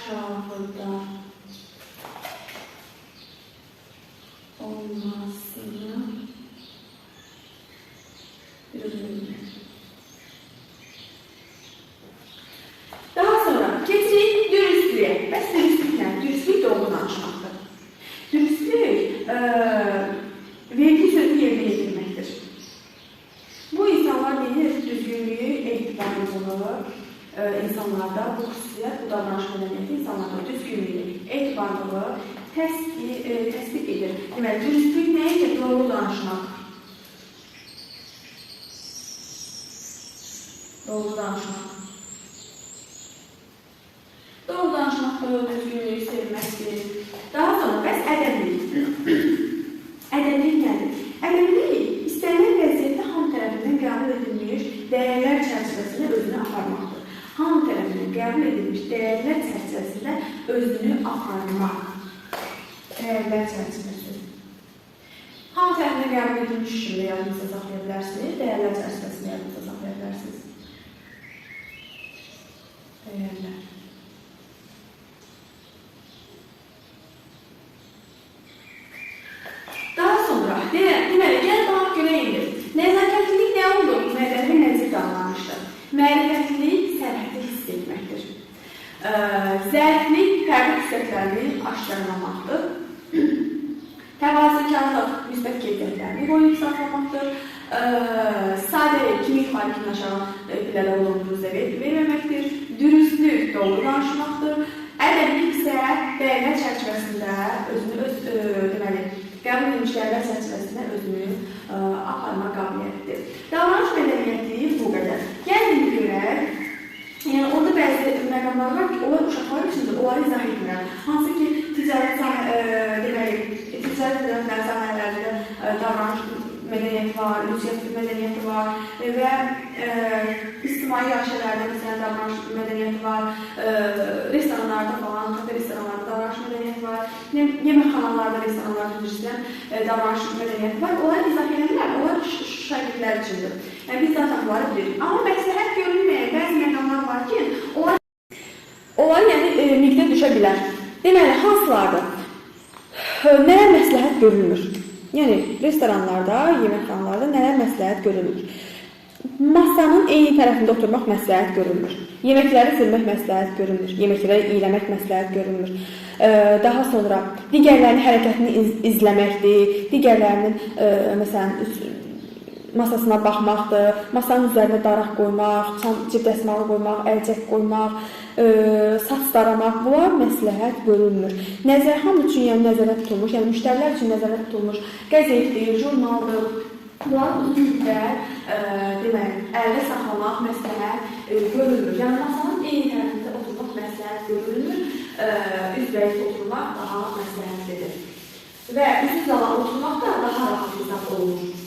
aşağıda olmasını gözləmək. Daha sonra keçirik dürüstlüyə. Bəs dürüstlük nə? Dürüstlük doğru danışmaqdır. Dürüstlük vergi sözü yerinə yetirməkdir. Bu insanlar bilir, düzgünlüyü, etibarlılığı insanlarda bu xüsusiyyət, bu davranış mədəniyyəti insanlarda düzgünlüyü, etibarlılığı təsdiq edir. Deməli, dürüstlük nəyidir? Doğru danışmaq. Doğru danışmaq. Doğru danışmaqdır, düzgünlüyü sevməkdir. Daha sonra bəs ədəblik. Ədəblik nədir? Ədəblik istənilən vəziyyətdə hamı tərəfindən qəbul edilmiş dəyərlər çərçivəsində özünü aparmaqdır. Hamı tərəfindən qəbul edilmiş dəyərlər çərçivəsində özünü aparmaq. Dəyərlər çərçivəsi. Hamı tərəfindən qəbul edilmiş kimi yadınıza saxlaya bilərsiniz, dəyərlər çərçivəsində yadınıza saxlaya bilərsiniz. Dəyərlər. Daha sonra, deməli, gəl bana görə indir. Nəzakətlilik nə olduğunu mədəni nəzir davranışdır. Mərifətlilik sərhədli hiss etməkdir. Zəriflik fərqli xüsusiyyətlərini aşkarlamaqdır. Təvazökarlıq müsbət keyfiyyətlərini qoruyub saxlamaqdır. Sadəcə kimi yuxarı, kimi aşağı pillələr olduğunu verməməkdir. Dürüstlük doğru danışmaqdır. Ədəblik isə dəyərlər çərçivəsində özünü deməli, qəbul edilmiş dəyərlər çərçivəsində özünü aparma qabiliyyətidir. Davranış mədəniyyəti bu qədər. Gəlin görək, yəni orada bəzi məqamlar var ki, onlar uşaqlar üçün də onları izah etmirəm. Hansı ki, ticarət sahələrində davranış mədəniyyəti var, ünsiyyət mədəniyyəti var və ictimai yaşalarda məsələn davranış mədəniyyəti var, restoranlarda falan, kafe restoranlarda davranış mədəniyyəti var, yeməkxanalarda, restoranlarda davranış mədəniyyəti var. Onları izah edirlər, onlar şagirdlər üçündür. Yəni biz zaten bunları bilirik. Amma məsləhət görülməyən bəzi məqamlar var ki, onlar yəni miqdə düşə bilər. Deməli, hansılardır? Nələr məsləhət görülmür? Yəni, restoranlarda, yeməkxanalarda nələr məsləhət görülmür? Masanın eyni tərəfində oturmaq məsləhət görülmür. Yeməkləri sürmək məsləhət görülmür. Yeməkləri iyləmək məsləhət görülmür. Daha sonra digərlərinin hərəkətini izləməkdir. Digərlərinin, məsələn, masasına baxmaqdır. Masanın üzərində daraq qoymaq, cib dəsmalı qoymaq, əlcək qoymaq, saç daramaq. Bunlar məsləhət görülmür. Hamı üçün yəni nəzərdə tutulmuş, yəni müştərilər üçün nəzərdə tutulmuş qəzetdir, jurnaldır. Bunlar uzun müddət əldə saxlamaq məsləhət görülmür. Yəni masanın eyni tərəfində oturmaq məsləhət görülmür. Üzbəyiz oturmaq daha məsləhətlidir. Və üzü zala oturmaq da daha rahat hesab olunur.